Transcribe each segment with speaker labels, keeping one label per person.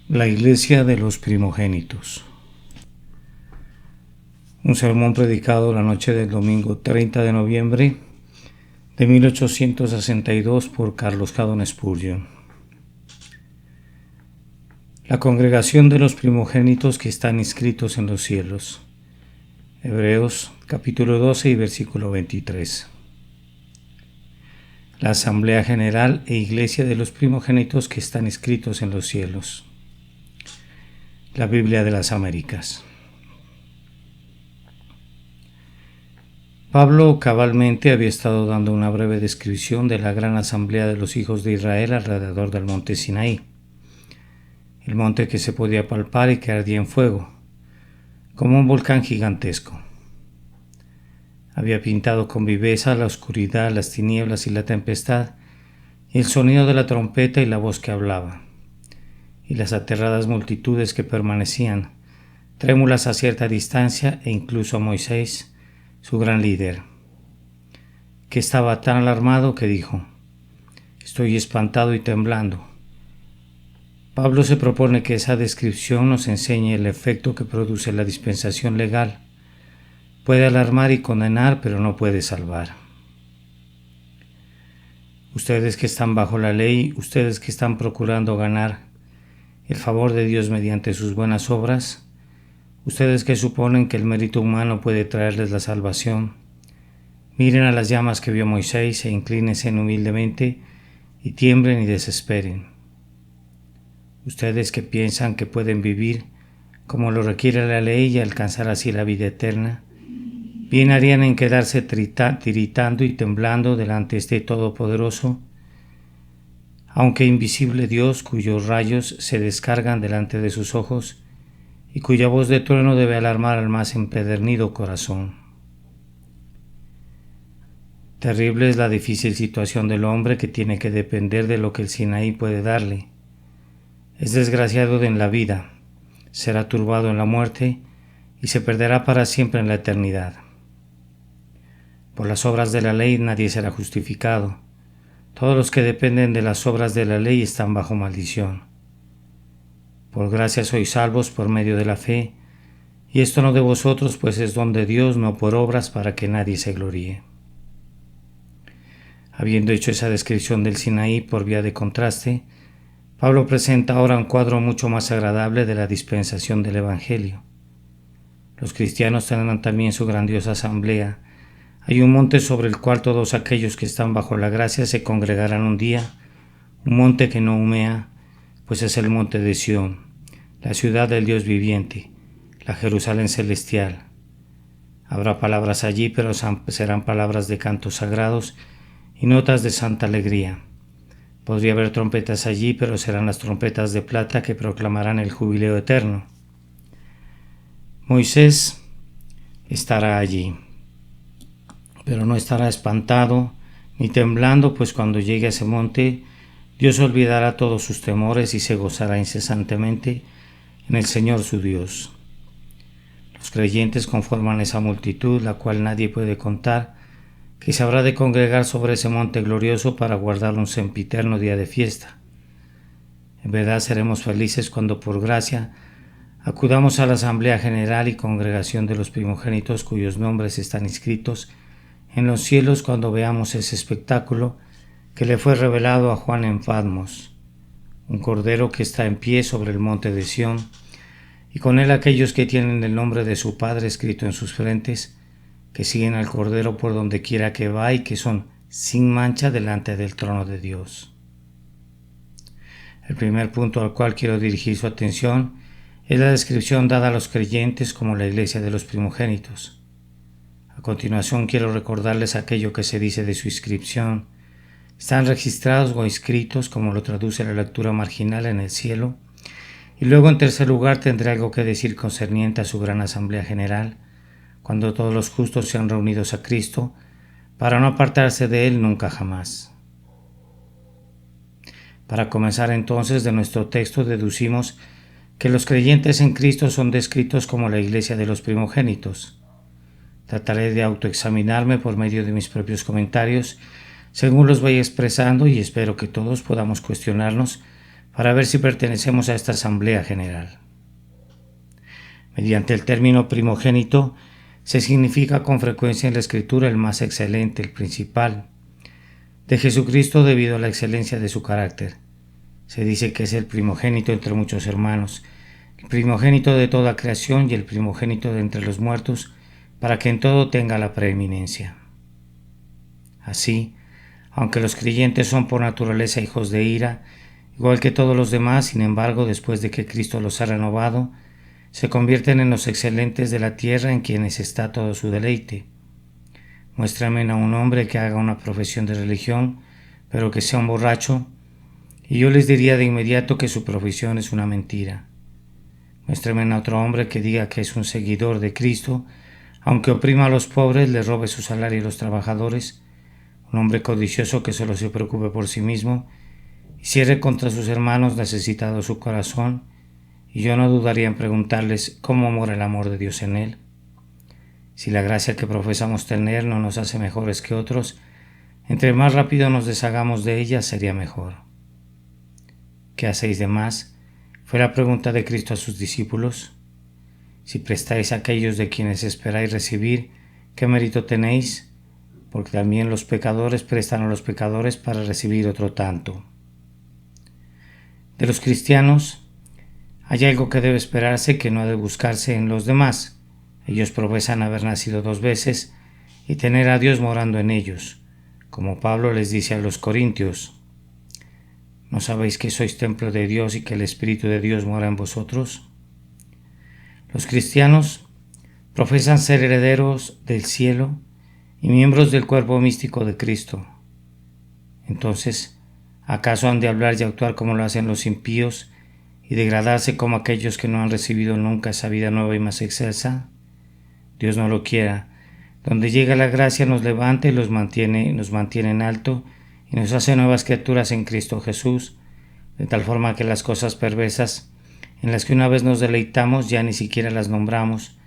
Speaker 1: La Iglesia de los Primogénitos. Un sermón predicado la noche del domingo 30 de noviembre de 1862 por Carlos Haddon Spurgeon. La congregación de los primogénitos que están inscritos en los cielos. Hebreos capítulo 12 y versículo 23. La Asamblea General e Iglesia de los primogénitos que están inscritos en los cielos. La Biblia de las Américas. Pablo cabalmente había estado dando una breve descripción de la gran asamblea de los hijos de Israel alrededor del monte Sinaí, el monte que se podía palpar y que ardía en fuego, como un volcán gigantesco. Había pintado con viveza la oscuridad, las tinieblas y la tempestad, y el sonido de la trompeta y la voz que hablaba, y las aterradas multitudes que permanecían, trémulas a cierta distancia, e incluso a Moisés, su gran líder, que estaba tan alarmado que dijo: «Estoy espantado y temblando». Pablo se propone que esa descripción nos enseñe el efecto que produce la dispensación legal. Puede alarmar y condenar, pero no puede salvar. Ustedes que están bajo la ley, ustedes que están procurando ganar el favor de Dios mediante sus buenas obras, ustedes que suponen que el mérito humano puede traerles la salvación, miren a las llamas que vio Moisés e inclínense humildemente y tiemblen y desesperen. Ustedes que piensan que pueden vivir como lo requiere la ley y alcanzar así la vida eterna, bien harían en quedarse tiritando y temblando delante de este Todopoderoso, aunque invisible Dios, cuyos rayos se descargan delante de sus ojos y cuya voz de trueno debe alarmar al más empedernido corazón. Terrible es la difícil situación del hombre que tiene que depender de lo que el Sinaí puede darle. Es desgraciado en la vida, será turbado en la muerte y se perderá para siempre en la eternidad. Por las obras de la ley nadie será justificado. Todos los que dependen de las obras de la ley están bajo maldición. Por gracia sois salvos por medio de la fe, y esto no de vosotros, pues es don de Dios, no por obras, para que nadie se gloríe. Habiendo hecho esa descripción del Sinaí por vía de contraste, Pablo presenta ahora un cuadro mucho más agradable de la dispensación del Evangelio. Los cristianos tendrán también su grandiosa asamblea. Hay un monte sobre el cual todos aquellos que están bajo la gracia se congregarán un día, un monte que no humea, pues es el monte de Sión, la ciudad del Dios viviente, la Jerusalén celestial. Habrá palabras allí, pero serán palabras de cantos sagrados y notas de santa alegría. Podría haber trompetas allí, pero serán las trompetas de plata que proclamarán el jubileo eterno. Moisés estará allí, pero no estará espantado ni temblando, pues cuando llegue a ese monte, Dios olvidará todos sus temores y se gozará incesantemente en el Señor su Dios. Los creyentes conforman esa multitud, la cual nadie puede contar, que se habrá de congregar sobre ese monte glorioso para guardar un sempiterno día de fiesta. En verdad seremos felices cuando por gracia acudamos a la Asamblea General y Congregación de los Primogénitos cuyos nombres están inscritos en los cielos, cuando veamos ese espectáculo que le fue revelado a Juan en Patmos, un cordero que está en pie sobre el monte de Sión, y con él aquellos que tienen el nombre de su Padre escrito en sus frentes, que siguen al cordero por donde quiera que va y que son sin mancha delante del trono de Dios. El primer punto al cual quiero dirigir su atención es la descripción dada a los creyentes como la Iglesia de los primogénitos. A continuación quiero recordarles aquello que se dice de su inscripción. Están registrados o inscritos, como lo traduce la lectura marginal, en el cielo. Y luego, en tercer lugar, tendré algo que decir concerniente a su gran asamblea general, cuando todos los justos sean reunidos a Cristo, para no apartarse de Él nunca jamás. Para comenzar entonces de nuestro texto deducimos que los creyentes en Cristo son descritos como la Iglesia de los primogénitos. Trataré de autoexaminarme por medio de mis propios comentarios, según los vaya expresando, y espero que todos podamos cuestionarnos para ver si pertenecemos a esta Asamblea General. Mediante el término primogénito se significa con frecuencia en la Escritura el más excelente, el principal, de Jesucristo debido a la excelencia de su carácter. Se dice que es el primogénito entre muchos hermanos, el primogénito de toda creación y el primogénito de entre los muertos, para que en todo tenga la preeminencia. Así, aunque los creyentes son por naturaleza hijos de ira, igual que todos los demás, sin embargo, después de que Cristo los ha renovado, se convierten en los excelentes de la tierra en quienes está todo su deleite. Muéstrame a un hombre que haga una profesión de religión, pero que sea un borracho, y yo les diría de inmediato que su profesión es una mentira. Muéstrame a otro hombre que diga que es un seguidor de Cristo, aunque oprima a los pobres, le robe su salario a los trabajadores, un hombre codicioso que solo se preocupe por sí mismo y cierre contra sus hermanos necesitado su corazón, y yo no dudaría en preguntarles cómo mora el amor de Dios en él. Si la gracia que profesamos tener no nos hace mejores que otros, entre más rápido nos deshagamos de ella sería mejor. ¿Qué hacéis de más? Fue la pregunta de Cristo a sus discípulos. Si prestáis a aquellos de quienes esperáis recibir, ¿qué mérito tenéis? Porque también los pecadores prestan a los pecadores para recibir otro tanto. De los cristianos, hay algo que debe esperarse que no ha de buscarse en los demás. Ellos profesan haber nacido 2 veces y tener a Dios morando en ellos, como Pablo les dice a los corintios: ¿no sabéis que sois templo de Dios y que el Espíritu de Dios mora en vosotros? Los cristianos profesan ser herederos del cielo y miembros del cuerpo místico de Cristo. Entonces, ¿acaso han de hablar y actuar como lo hacen los impíos y degradarse como aquellos que no han recibido nunca esa vida nueva y más excelsa? Dios no lo quiera. Donde llega la gracia nos levanta y nos mantiene en alto y nos hace nuevas criaturas en Cristo Jesús, de tal forma que las cosas perversas en las que una vez nos deleitamos ya ni siquiera las nombramos,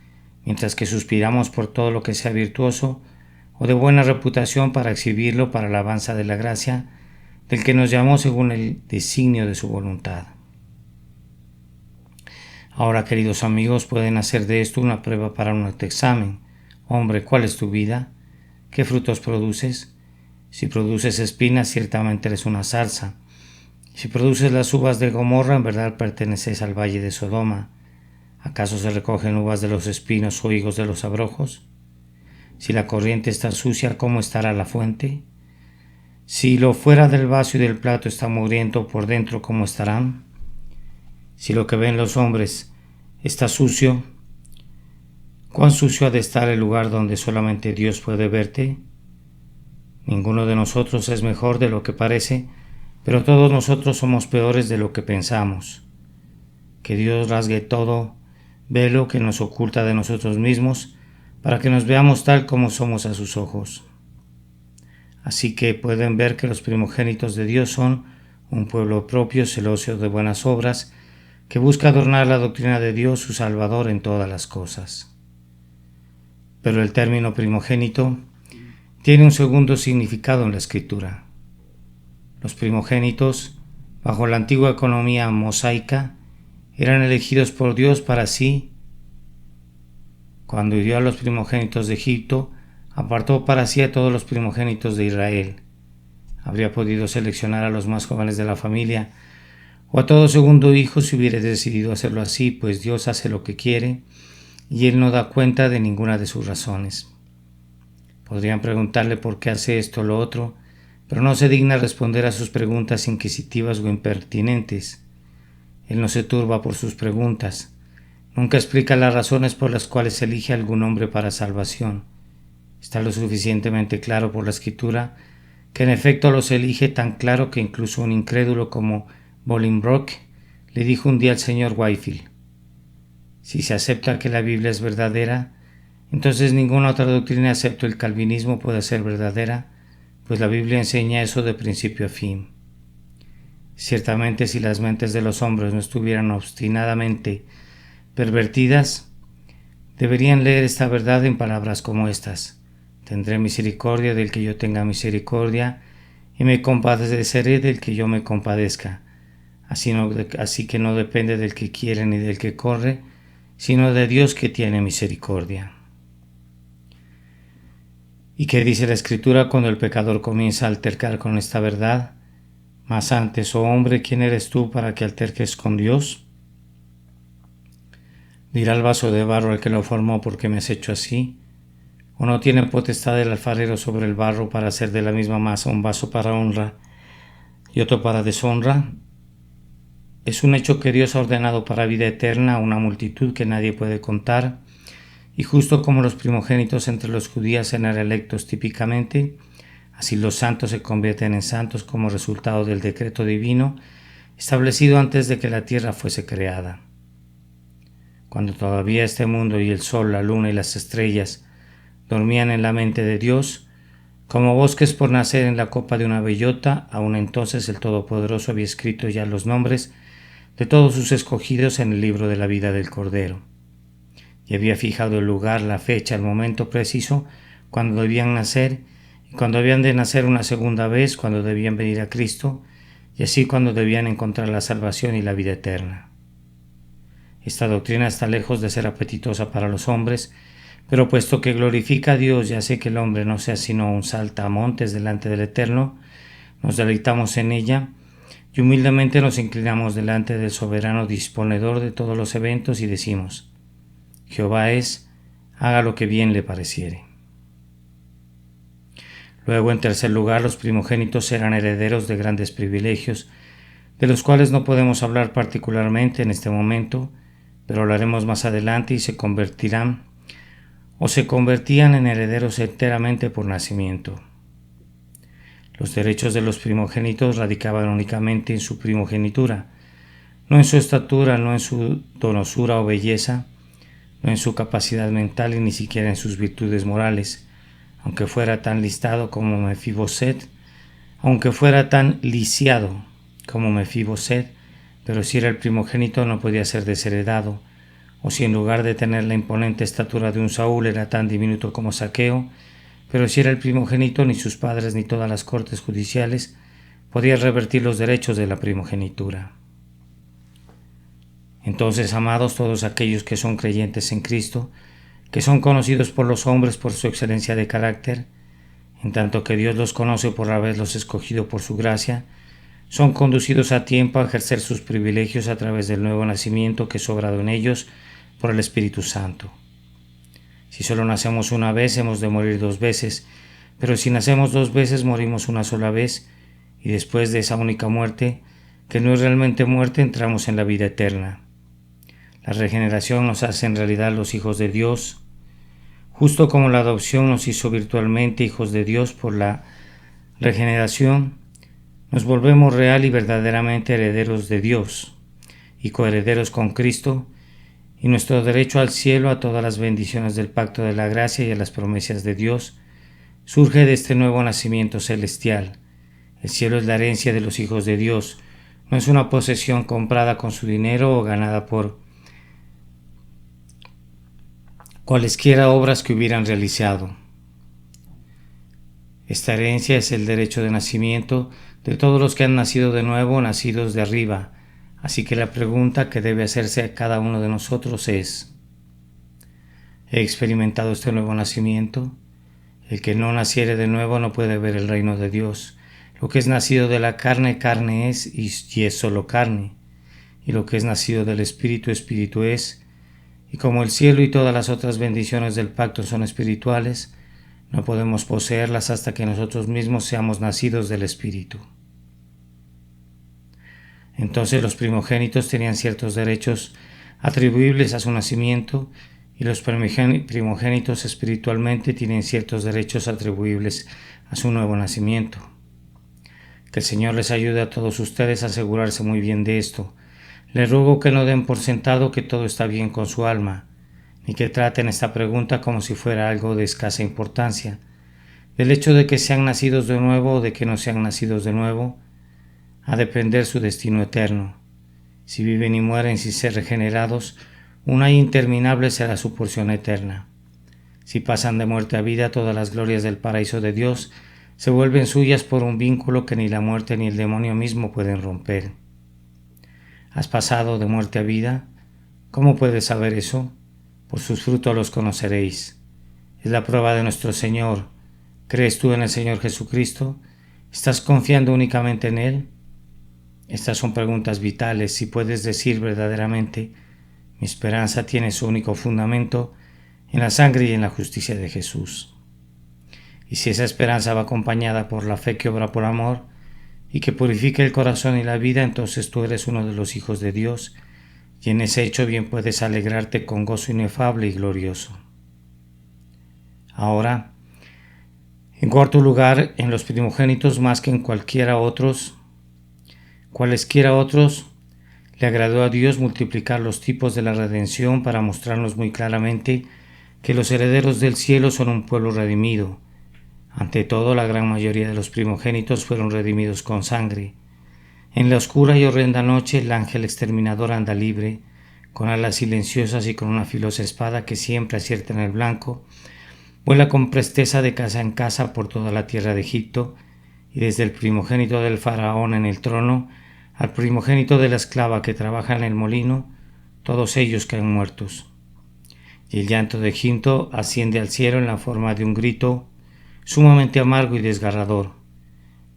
Speaker 1: mientras que suspiramos por todo lo que sea virtuoso o de buena reputación para exhibirlo para la alabanza de la gracia del que nos llamó según el designio de su voluntad. Ahora, queridos amigos, pueden hacer de esto una prueba para un examen. Hombre, ¿cuál es tu vida? ¿Qué frutos produces? Si produces espinas, ciertamente eres una zarza. Si produces las uvas de Gomorra, en verdad perteneces al valle de Sodoma. ¿Acaso se recogen uvas de los espinos o higos de los abrojos? Si la corriente está sucia, ¿cómo estará la fuente? Si lo fuera del vaso y del plato está mugriento, por dentro, ¿cómo estarán? Si lo que ven los hombres está sucio, ¿cuán sucio ha de estar el lugar donde solamente Dios puede verte? Ninguno de nosotros es mejor de lo que parece, pero todos nosotros somos peores de lo que pensamos. Que Dios rasgue todo velo que nos oculta de nosotros mismos, para que nos veamos tal como somos a sus ojos. Así que pueden ver que los primogénitos de Dios son un pueblo propio, celoso de buenas obras, que busca adornar la doctrina de Dios, su Salvador, en todas las cosas. Pero el término primogénito tiene un segundo significado en la Escritura. Los primogénitos, bajo la antigua economía mosaica, eran elegidos por Dios para sí. Cuando hirió a los primogénitos de Egipto, apartó para sí a todos los primogénitos de Israel. Habría podido seleccionar a los más jóvenes de la familia o a todo segundo hijo si hubiera decidido hacerlo así, pues Dios hace lo que quiere y Él no da cuenta de ninguna de sus razones. Podrían preguntarle por qué hace esto o lo otro, pero no se digna responder a sus preguntas inquisitivas o impertinentes. Él no se turba por sus preguntas. Nunca explica las razones por las cuales elige a algún hombre para salvación. Está lo suficientemente claro por la Escritura que en efecto los elige, tan claro que incluso un incrédulo como Bolingbroke le dijo un día al señor Whitefield: si se acepta que la Biblia es verdadera, entonces ninguna otra doctrina excepto el calvinismo puede ser verdadera, pues la Biblia enseña eso de principio a fin. Ciertamente, si las mentes de los hombres no estuvieran obstinadamente pervertidas, deberían leer esta verdad en palabras como estas: tendré misericordia del que yo tenga misericordia, y me compadeceré del que yo me compadezca. así que no depende del que quiere ni del que corre, sino de Dios que tiene misericordia. ¿Y qué dice la Escritura cuando el pecador comienza a altercar con esta verdad? Mas antes, oh hombre, ¿quién eres tú para que alterques con Dios? Dirá el vaso de barro al que lo formó, ¿por qué me has hecho así? ¿O no tiene potestad el alfarero sobre el barro para hacer de la misma masa un vaso para honra y otro para deshonra? Es un hecho que Dios ha ordenado para vida eterna a una multitud que nadie puede contar, y justo como los primogénitos entre los judíos eran electos típicamente, así los santos se convierten en santos como resultado del decreto divino establecido antes de que la tierra fuese creada. Cuando todavía este mundo y el sol, la luna y las estrellas dormían en la mente de Dios, como bosques por nacer en la copa de una bellota, aún entonces el Todopoderoso había escrito ya los nombres de todos sus escogidos en el libro de la vida del Cordero, y había fijado el lugar, la fecha, el momento preciso cuando debían nacer, y cuando habían de nacer una segunda vez, cuando debían venir a Cristo, y así cuando debían encontrar la salvación y la vida eterna. Esta doctrina está lejos de ser apetitosa para los hombres, pero puesto que glorifica a Dios y hace que el hombre no sea sino un saltamontes delante del Eterno, nos deleitamos en ella y humildemente nos inclinamos delante del soberano disponedor de todos los eventos y decimos: Jehová es, haga lo que bien le pareciere. Luego, en tercer lugar, los primogénitos eran herederos de grandes privilegios, de los cuales no podemos hablar particularmente en este momento, pero lo haremos más adelante, y se convertían en herederos enteramente por nacimiento. Los derechos de los primogénitos radicaban únicamente en su primogenitura, no en su estatura, no en su donosura o belleza, no en su capacidad mental y ni siquiera en sus virtudes morales, aunque fuera tan listado como Mefiboset, aunque fuera tan lisiado como Mefiboset, pero si era el primogénito no podía ser desheredado, o si en lugar de tener la imponente estatura de un Saúl era tan diminuto como Zaqueo, pero si era el primogénito ni sus padres ni todas las cortes judiciales podían revertir los derechos de la primogenitura. Entonces, amados, todos aquellos que son creyentes en Cristo, que son conocidos por los hombres por su excelencia de carácter, en tanto que Dios los conoce por haberlos escogido por su gracia, son conducidos a tiempo a ejercer sus privilegios a través del nuevo nacimiento que es obrado en ellos por el Espíritu Santo. Si solo nacemos una vez, hemos de morir 2 veces, pero si nacemos 2 veces, morimos una sola vez, y después de esa única muerte, que no es realmente muerte, entramos en la vida eterna. La regeneración nos hace en realidad los hijos de Dios, justo como la adopción nos hizo virtualmente hijos de Dios. Por la regeneración nos volvemos real y verdaderamente herederos de Dios y coherederos con Cristo, y nuestro derecho al cielo, a todas las bendiciones del pacto de la gracia y a las promesas de Dios, surge de este nuevo nacimiento celestial. El cielo es la herencia de los hijos de Dios, no es una posesión comprada con su dinero o ganada por cualesquiera obras que hubieran realizado. Esta herencia es el derecho de nacimiento de todos los que han nacido de nuevo, nacidos de arriba. Así que la pregunta que debe hacerse a cada uno de nosotros es: ¿he experimentado este nuevo nacimiento? El que no naciere de nuevo no puede ver el reino de Dios. Lo que es nacido de la carne, carne es, y es solo carne. Y lo que es nacido del Espíritu, Espíritu es. Y como el cielo y todas las otras bendiciones del pacto son espirituales, no podemos poseerlas hasta que nosotros mismos seamos nacidos del Espíritu. Entonces los primogénitos tenían ciertos derechos atribuibles a su nacimiento, y los primogénitos espiritualmente tienen ciertos derechos atribuibles a su nuevo nacimiento. Que el Señor les ayude a todos ustedes a asegurarse muy bien de esto. Les ruego que no den por sentado que todo está bien con su alma, ni que traten esta pregunta como si fuera algo de escasa importancia. Del hecho de que sean nacidos de nuevo o de que no sean nacidos de nuevo, a depender su destino eterno. Si viven y mueren sin ser regenerados, una interminable será su porción eterna. Si pasan de muerte a vida, todas las glorias del paraíso de Dios se vuelven suyas por un vínculo que ni la muerte ni el demonio mismo pueden romper. ¿Has pasado de muerte a vida? ¿Cómo puedes saber eso? Por sus frutos los conoceréis. Es la prueba de nuestro Señor. ¿Crees tú en el Señor Jesucristo? ¿Estás confiando únicamente en Él? Estas son preguntas vitales. Si puedes decir verdaderamente, mi esperanza tiene su único fundamento en la sangre y en la justicia de Jesús. Y si esa esperanza va acompañada por la fe que obra por amor y que purifica el corazón y la vida, entonces tú eres uno de los hijos de Dios, y en ese hecho bien puedes alegrarte con gozo inefable y glorioso. Ahora, en cuarto lugar, en los primogénitos más que en cualesquiera otros, le agradó a Dios multiplicar los tipos de la redención para mostrarnos muy claramente que los herederos del cielo son un pueblo redimido. Ante todo, la gran mayoría de los primogénitos fueron redimidos con sangre. En la oscura y horrenda noche, el ángel exterminador anda libre, con alas silenciosas y con una filosa espada que siempre acierta en el blanco. Vuela con presteza de casa en casa por toda la tierra de Egipto, y desde el primogénito del faraón en el trono al primogénito de la esclava que trabaja en el molino, todos ellos caen muertos. Y el llanto de Egipto asciende al cielo en la forma de un grito sumamente amargo y desgarrador.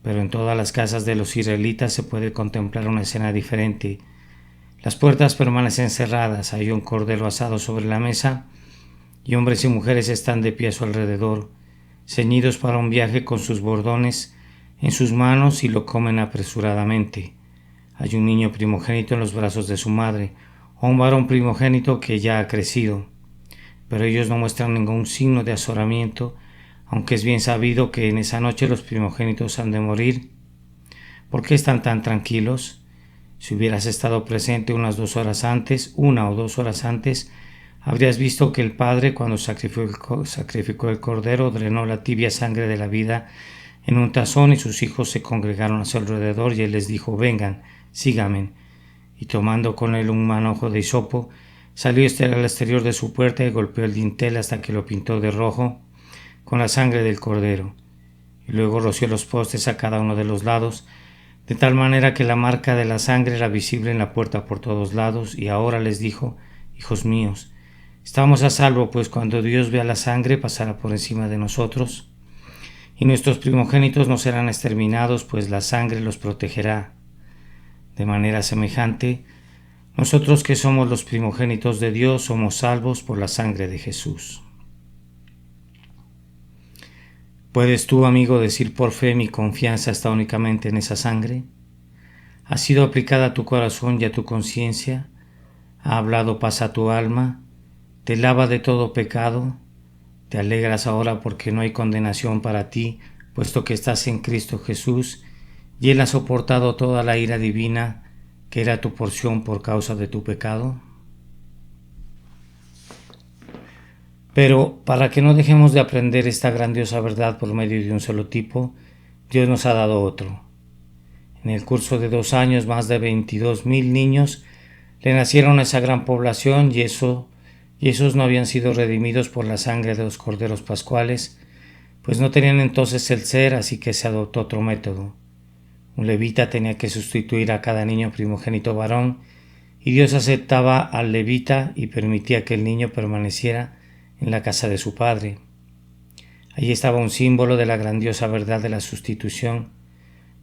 Speaker 1: Pero en todas las casas de los israelitas se puede contemplar una escena diferente. Las puertas permanecen cerradas, hay un cordero asado sobre la mesa, y hombres y mujeres están de pie a su alrededor, ceñidos para un viaje con sus bordones en sus manos, y lo comen apresuradamente. Hay un niño primogénito en los brazos de su madre, o un varón primogénito que ya ha crecido, pero ellos no muestran ningún signo de azoramiento, aunque es bien sabido que en esa noche los primogénitos han de morir. ¿Por qué están tan tranquilos? Si hubieras estado presente una o 2 horas antes, habrías visto que el padre, cuando sacrificó el cordero, drenó la tibia sangre de la vida en un tazón, y sus hijos se congregaron a su alrededor, y él les dijo: vengan, síganme. Y tomando con él un manojo de hisopo, salió al exterior de su puerta y golpeó el dintel hasta que lo pintó de rojo con la sangre del cordero, y luego roció los postes a cada uno de los lados, de tal manera que la marca de la sangre era visible en la puerta por todos lados. Y ahora les dijo: hijos míos, estamos a salvo, pues cuando Dios vea la sangre pasará por encima de nosotros, y nuestros primogénitos no serán exterminados, pues la sangre los protegerá. De manera semejante, nosotros que somos los primogénitos de Dios somos salvos por la sangre de Jesús. ¿Puedes tú, amigo, decir por fe: mi confianza está únicamente en esa sangre? ¿Ha sido aplicada a tu corazón y a tu conciencia? ¿Ha hablado paz a tu alma? ¿Te lava de todo pecado? ¿Te alegras ahora porque no hay condenación para ti, puesto que estás en Cristo Jesús, y Él ha soportado toda la ira divina que era tu porción por causa de tu pecado? Pero para que no dejemos de aprender esta grandiosa verdad por medio de un solo tipo, Dios nos ha dado otro. En el curso de 2 años, más de 22,000 niños le nacieron a esa gran población, y esos no habían sido redimidos por la sangre de los corderos pascuales, pues no tenían entonces el ser, así que se adoptó otro método. Un levita tenía que sustituir a cada niño primogénito varón, y Dios aceptaba al levita y permitía que el niño permaneciera en la casa de su padre. Allí estaba un símbolo de la grandiosa verdad de la sustitución,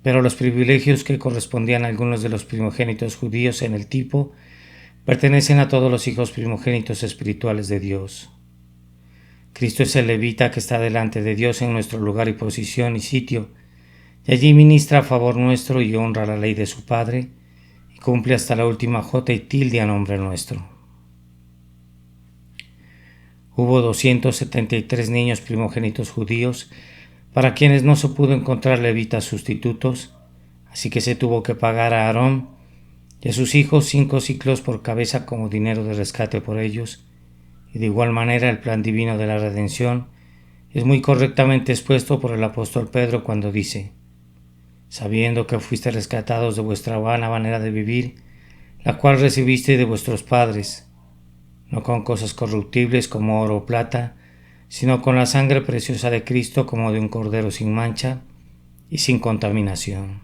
Speaker 1: pero los privilegios que correspondían a algunos de los primogénitos judíos en el tipo pertenecen a todos los hijos primogénitos espirituales de Dios. Cristo es el levita que está delante de Dios en nuestro lugar y posición y sitio, y allí ministra a favor nuestro y honra la ley de su Padre, y cumple hasta la última jota y tilde a nombre nuestro. Hubo 273 niños primogénitos judíos, para quienes no se pudo encontrar levitas sustitutos, así que se tuvo que pagar a Aarón y a sus hijos 5 siclos por cabeza como dinero de rescate por ellos. Y de igual manera el plan divino de la redención es muy correctamente expuesto por el apóstol Pedro cuando dice: sabiendo que fuiste rescatados de vuestra vana manera de vivir, la cual recibiste de vuestros padres, no con cosas corruptibles como oro o plata, sino con la sangre preciosa de Cristo, como de un cordero sin mancha y sin contaminación.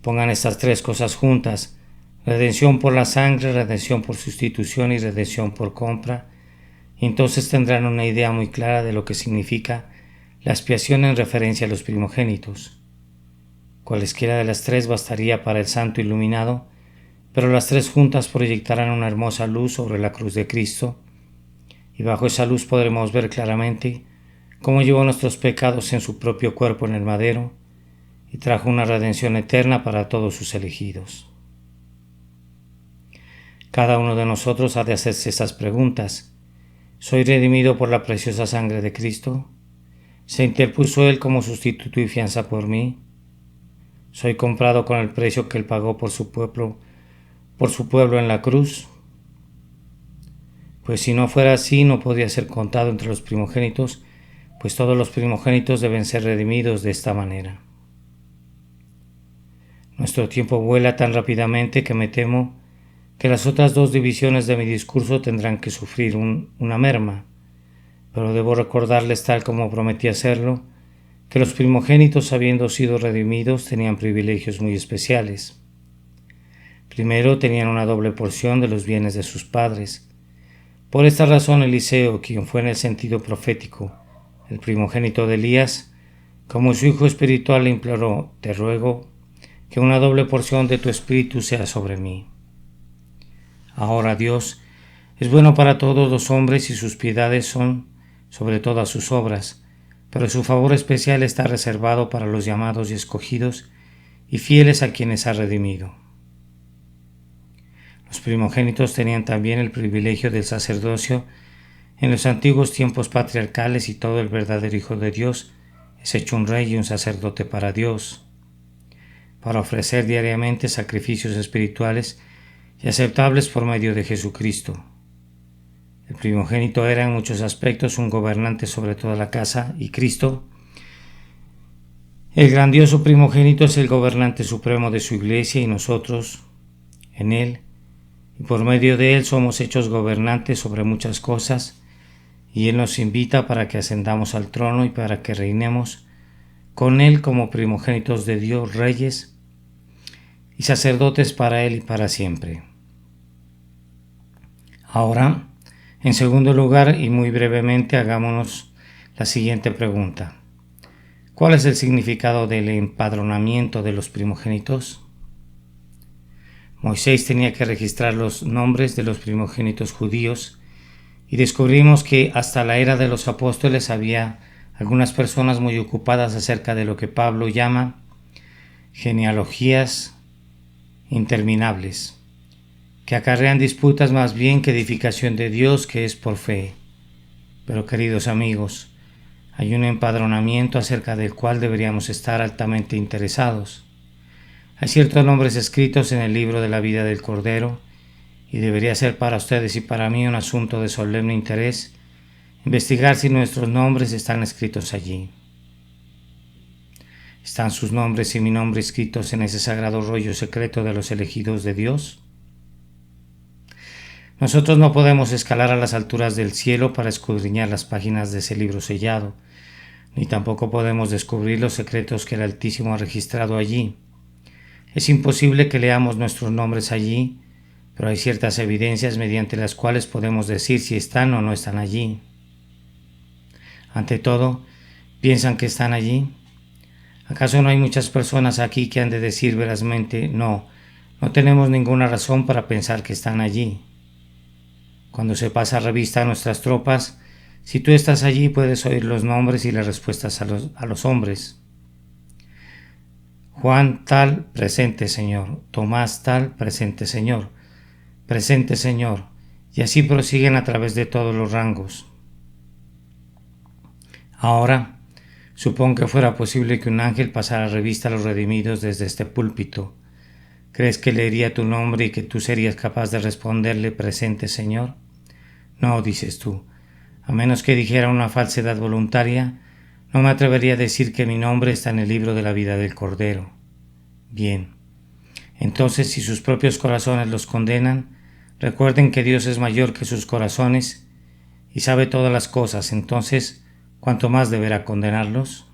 Speaker 1: Pongan estas tres cosas juntas: redención por la sangre, redención por sustitución y redención por compra. Y entonces tendrán una idea muy clara de lo que significa la expiación en referencia a los primogénitos. Cualesquiera de las tres bastaría para el santo iluminado, pero las tres juntas proyectarán una hermosa luz sobre la cruz de Cristo, y bajo esa luz podremos ver claramente cómo llevó nuestros pecados en su propio cuerpo en el madero y trajo una redención eterna para todos sus elegidos. Cada uno de nosotros ha de hacerse estas preguntas. ¿Soy redimido por la preciosa sangre de Cristo? ¿Se interpuso Él como sustituto y fianza por mí? ¿Soy comprado con el precio que Él pagó por su pueblo en la cruz? Pues si no fuera así, no podría ser contado entre los primogénitos, pues todos los primogénitos deben ser redimidos de esta manera. Nuestro tiempo vuela tan rápidamente que me temo que las otras dos divisiones de mi discurso tendrán que sufrir una merma, pero debo recordarles, tal como prometí hacerlo, que los primogénitos, habiendo sido redimidos, tenían privilegios muy especiales. Primero, tenían una doble porción de los bienes de sus padres. Por esta razón, Eliseo, quien fue en el sentido profético el primogénito de Elías, como su hijo espiritual, le imploró: te ruego que una doble porción de tu espíritu sea sobre mí. Ahora Dios es bueno para todos los hombres y sus piedades son sobre todas sus obras, pero su favor especial está reservado para los llamados y escogidos y fieles a quienes ha redimido. Los primogénitos tenían también el privilegio del sacerdocio en los antiguos tiempos patriarcales, y todo el verdadero Hijo de Dios es hecho un rey y un sacerdote para Dios, para ofrecer diariamente sacrificios espirituales y aceptables por medio de Jesucristo. El primogénito era en muchos aspectos un gobernante sobre toda la casa, y Cristo, el grandioso primogénito, es el gobernante supremo de su iglesia, y nosotros, en Él y por medio de Él, somos hechos gobernantes sobre muchas cosas, y Él nos invita para que ascendamos al trono y para que reinemos con Él como primogénitos de Dios, reyes y sacerdotes para Él y para siempre. Ahora, en segundo lugar, y muy brevemente, hagámonos la siguiente pregunta: ¿cuál es el significado del empadronamiento de los primogénitos? Moisés tenía que registrar los nombres de los primogénitos judíos, y descubrimos que hasta la era de los apóstoles había algunas personas muy ocupadas acerca de lo que Pablo llama genealogías interminables, que acarrean disputas más bien que edificación de Dios, que es por fe. Pero, queridos amigos, hay un empadronamiento acerca del cual deberíamos estar altamente interesados. Hay ciertos nombres escritos en el libro de la vida del Cordero, y debería ser para ustedes y para mí un asunto de solemne interés investigar si nuestros nombres están escritos allí. ¿Están sus nombres y mi nombre escritos en ese sagrado rollo secreto de los elegidos de Dios? Nosotros no podemos escalar a las alturas del cielo para escudriñar las páginas de ese libro sellado, ni tampoco podemos descubrir los secretos que el Altísimo ha registrado allí. Es imposible que leamos nuestros nombres allí, pero hay ciertas evidencias mediante las cuales podemos decir si están o no están allí. Ante todo, ¿piensan que están allí? ¿Acaso no hay muchas personas aquí que han de decir verazmente: no tenemos ninguna razón para pensar que están allí? Cuando se pasa revista a nuestras tropas, si tú estás allí, puedes oír los nombres y las respuestas a los hombres. Juan tal, presente Señor. Tomás tal, presente Señor. Presente Señor. Y así prosiguen a través de todos los rangos. Ahora, supón que fuera posible que un ángel pasara revista a los redimidos desde este púlpito. ¿Crees que leería tu nombre y que tú serías capaz de responderle: presente Señor? No, dices tú. A menos que dijera una falsedad voluntaria, no me atrevería a decir que mi nombre está en el libro de la vida del Cordero. Bien. Entonces, si sus propios corazones los condenan, recuerden que Dios es mayor que sus corazones y sabe todas las cosas. Entonces, ¿cuánto más deberá condenarlos?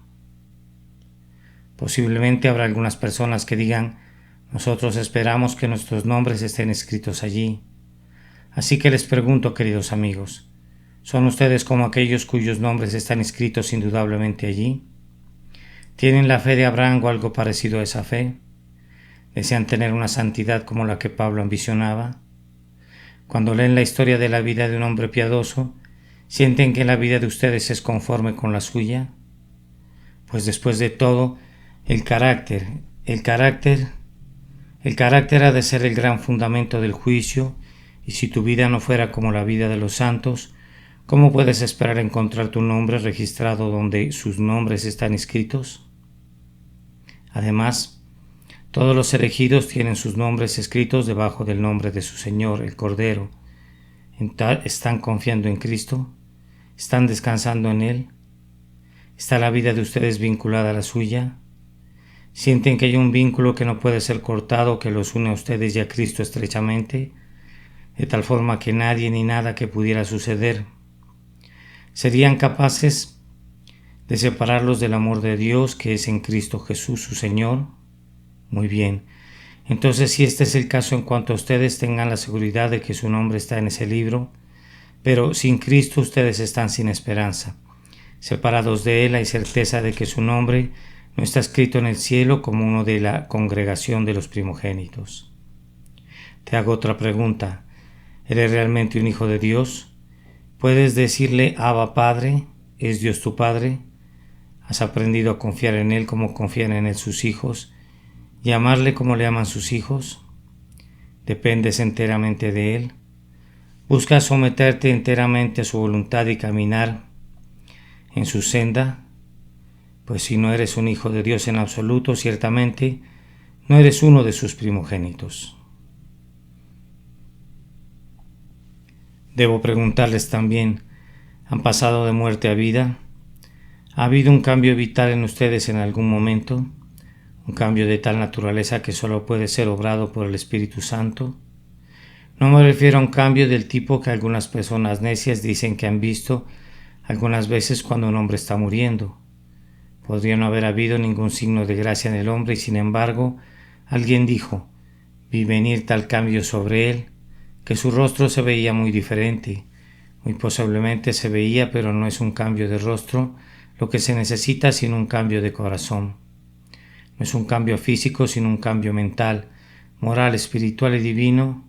Speaker 1: Posiblemente habrá algunas personas que digan: Nosotros esperamos que nuestros nombres estén escritos allí. Así que les pregunto, queridos amigos, ¿son ustedes como aquellos cuyos nombres están escritos indudablemente allí? ¿Tienen la fe de Abraham o algo parecido a esa fe? ¿Desean tener una santidad como la que Pablo ambicionaba? Cuando leen la historia de la vida de un hombre piadoso, ¿sienten que la vida de ustedes es conforme con la suya? Pues después de todo, el carácter ha de ser el gran fundamento del juicio, y si tu vida no fuera como la vida de los santos, ¿cómo puedes esperar encontrar tu nombre registrado donde sus nombres están escritos? Además, todos los elegidos tienen sus nombres escritos debajo del nombre de su Señor, el Cordero. ¿Están confiando en Cristo? ¿Están descansando en Él? ¿Está la vida de ustedes vinculada a la suya? ¿Sienten que hay un vínculo que no puede ser cortado que los une a ustedes y a Cristo estrechamente, de tal forma que nadie ni nada que pudiera suceder serían capaces de separarlos del amor de Dios que es en Cristo Jesús su Señor? Muy bien, entonces si este es el caso en cuanto a ustedes tengan la seguridad de que su nombre está en ese libro, pero sin Cristo ustedes están sin esperanza. Separados de Él hay certeza de que su nombre no está escrito en el cielo como uno de la congregación de los primogénitos. Te hago otra pregunta. ¿Eres realmente un hijo de Dios? ¿Puedes decirle Abba Padre? ¿Es Dios tu Padre? ¿Has aprendido a confiar en Él como confían en Él sus hijos y amarle como le aman sus hijos? ¿Dependes enteramente de Él? ¿Buscas someterte enteramente a su voluntad y caminar en su senda? Pues si no eres un hijo de Dios en absoluto, ciertamente no eres uno de sus primogénitos. Debo preguntarles también, ¿han pasado de muerte a vida? ¿Ha habido un cambio vital en ustedes en algún momento? ¿Un cambio de tal naturaleza que solo puede ser obrado por el Espíritu Santo? No me refiero a un cambio del tipo que algunas personas necias dicen que han visto algunas veces cuando un hombre está muriendo. Podría no haber habido ningún signo de gracia en el hombre y sin embargo alguien dijo, vi venir tal cambio sobre él, que su rostro se veía muy diferente. Muy posiblemente se veía, pero no es un cambio de rostro lo que se necesita, sino un cambio de corazón. No es un cambio físico, sino un cambio mental, moral, espiritual y divino,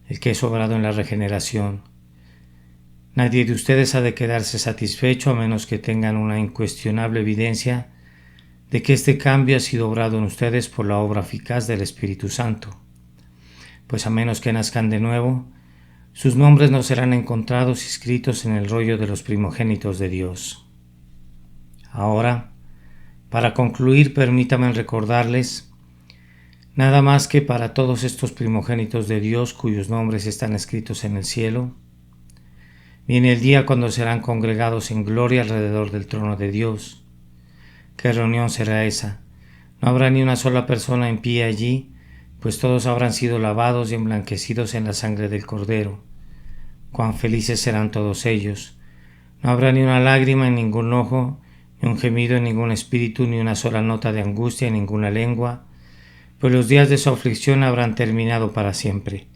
Speaker 1: el que es obrado en la regeneración. Nadie de ustedes ha de quedarse satisfecho a menos que tengan una incuestionable evidencia de que este cambio ha sido obrado en ustedes por la obra eficaz del Espíritu Santo. Pues a menos que nazcan de nuevo, sus nombres no serán encontrados escritos en el rollo de los primogénitos de Dios. Ahora, para concluir, permítanme recordarles nada más que para todos estos primogénitos de Dios cuyos nombres están escritos en el cielo, viene el día cuando serán congregados en gloria alrededor del trono de Dios. ¿Qué reunión será esa? No habrá ni una sola persona en pie allí, pues todos habrán sido lavados y emblanquecidos en la sangre del Cordero. Cuán felices serán todos ellos. No habrá ni una lágrima en ningún ojo, ni un gemido en ningún espíritu, ni una sola nota de angustia en ninguna lengua, pues los días de su aflicción habrán terminado para siempre.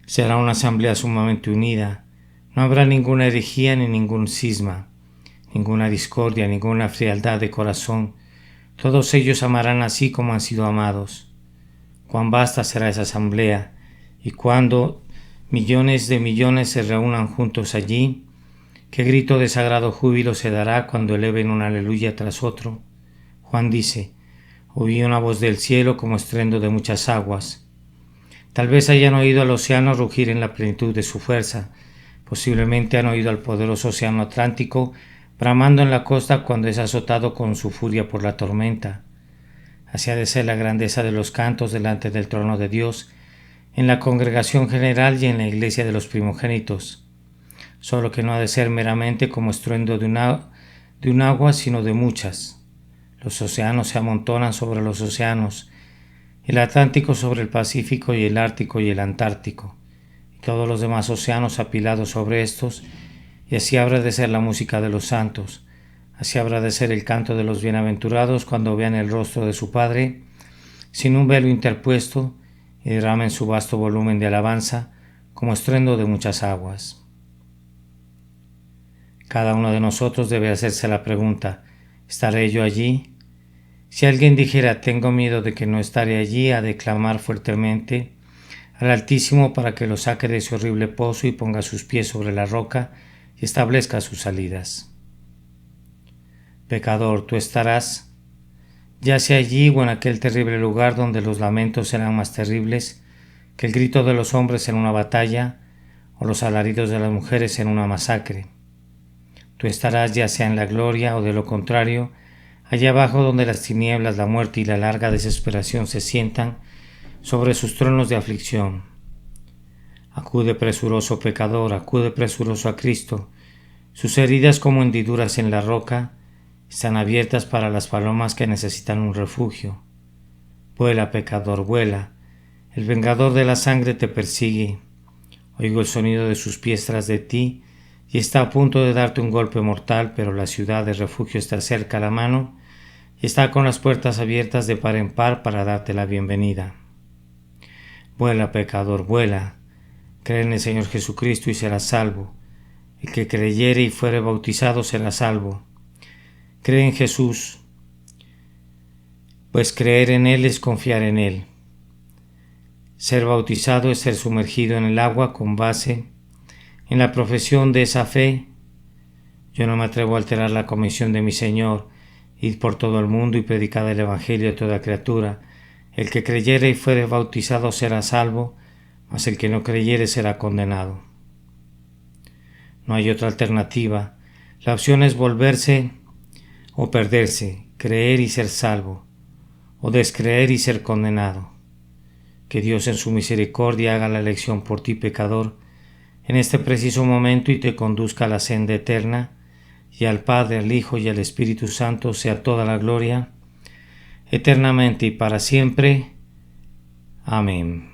Speaker 1: Será una asamblea sumamente unida. No habrá ninguna herejía ni ningún cisma, ninguna discordia, ninguna frialdad de corazón. Todos ellos amarán así como han sido amados. Cuán vasta será esa asamblea, y cuando millones de millones se reúnan juntos allí, qué grito de sagrado júbilo se dará cuando eleven un aleluya tras otro. Juan dice, oí una voz del cielo como estruendo de muchas aguas. Tal vez hayan oído al océano rugir en la plenitud de su fuerza. Posiblemente han oído al poderoso océano Atlántico bramando en la costa cuando es azotado con su furia por la tormenta. Así ha de ser la grandeza de los cantos delante del trono de Dios, en la congregación general y en la iglesia de los primogénitos, solo que no ha de ser meramente como estruendo de un agua, sino de muchas. Los océanos se amontonan sobre los océanos, el Atlántico sobre el Pacífico y el Ártico y el Antártico, todos los demás océanos apilados sobre estos, y así habrá de ser la música de los santos, así habrá de ser el canto de los bienaventurados cuando vean el rostro de su Padre, sin un velo interpuesto, y derramen su vasto volumen de alabanza como estruendo de muchas aguas. Cada uno de nosotros debe hacerse la pregunta: ¿estaré yo allí? Si alguien dijera: tengo miedo de que no estaré allí, a declamar fuertemente al Altísimo para que lo saque de ese horrible pozo y ponga sus pies sobre la roca y establezca sus salidas. Pecador, tú estarás, ya sea allí o en aquel terrible lugar donde los lamentos serán más terribles que el grito de los hombres en una batalla o los alaridos de las mujeres en una masacre. Tú estarás ya sea en la gloria o de lo contrario, allá abajo donde las tinieblas, la muerte y la larga desesperación se sientan sobre sus tronos de aflicción. Acude presuroso pecador, acude presuroso a Cristo. Sus heridas como hendiduras en la roca están abiertas para las palomas que necesitan un refugio. Vuela, pecador, vuela. El vengador de la sangre te persigue. Oigo el sonido de sus pies tras de ti y está a punto de darte un golpe mortal, pero la ciudad de refugio está cerca a la mano y está con las puertas abiertas de par en par para darte la bienvenida. Vuela, pecador, vuela. Cree en el Señor Jesucristo y serás salvo. El que creyere y fuere bautizado será salvo. Cree en Jesús, pues creer en Él es confiar en Él. Ser bautizado es ser sumergido en el agua con base en la profesión de esa fe. Yo no me atrevo a alterar la comisión de mi Señor: id por todo el mundo y predicad el Evangelio a toda criatura. El que creyere y fuere bautizado será salvo, mas el que no creyere será condenado. No hay otra alternativa. La opción es volverse o perderse, creer y ser salvo, o descreer y ser condenado. Que Dios en su misericordia haga la elección por ti, pecador, en este preciso momento y te conduzca a la senda eterna, y al Padre, al Hijo y al Espíritu Santo sea toda la gloria, eternamente y para siempre. Amén.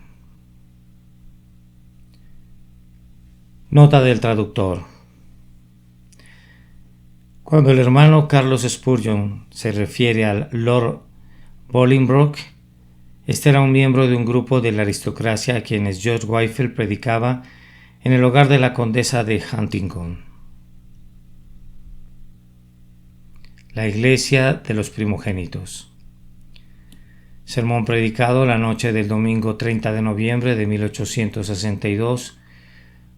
Speaker 1: Nota del traductor. Cuando el hermano Carlos Spurgeon se refiere al Lord Bolingbroke, este era un miembro de un grupo de la aristocracia a quienes George Whitefield predicaba en el hogar de la condesa de Huntingdon. La iglesia de los primogénitos. Sermón predicado la noche del domingo 30 de noviembre de 1862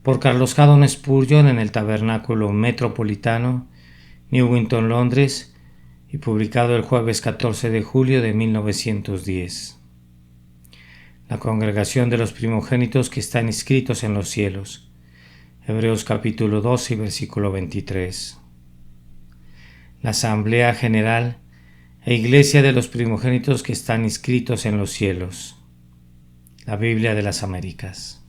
Speaker 1: por Carlos Haddon Spurgeon en el Tabernáculo Metropolitano, Newington, Londres, y publicado el jueves 14 de julio de 1910. La congregación de los primogénitos que están inscritos en los cielos. Hebreos capítulo 12 y versículo 23. La Asamblea General e Iglesia de los primogénitos que están inscritos en los cielos. La Biblia de las Américas.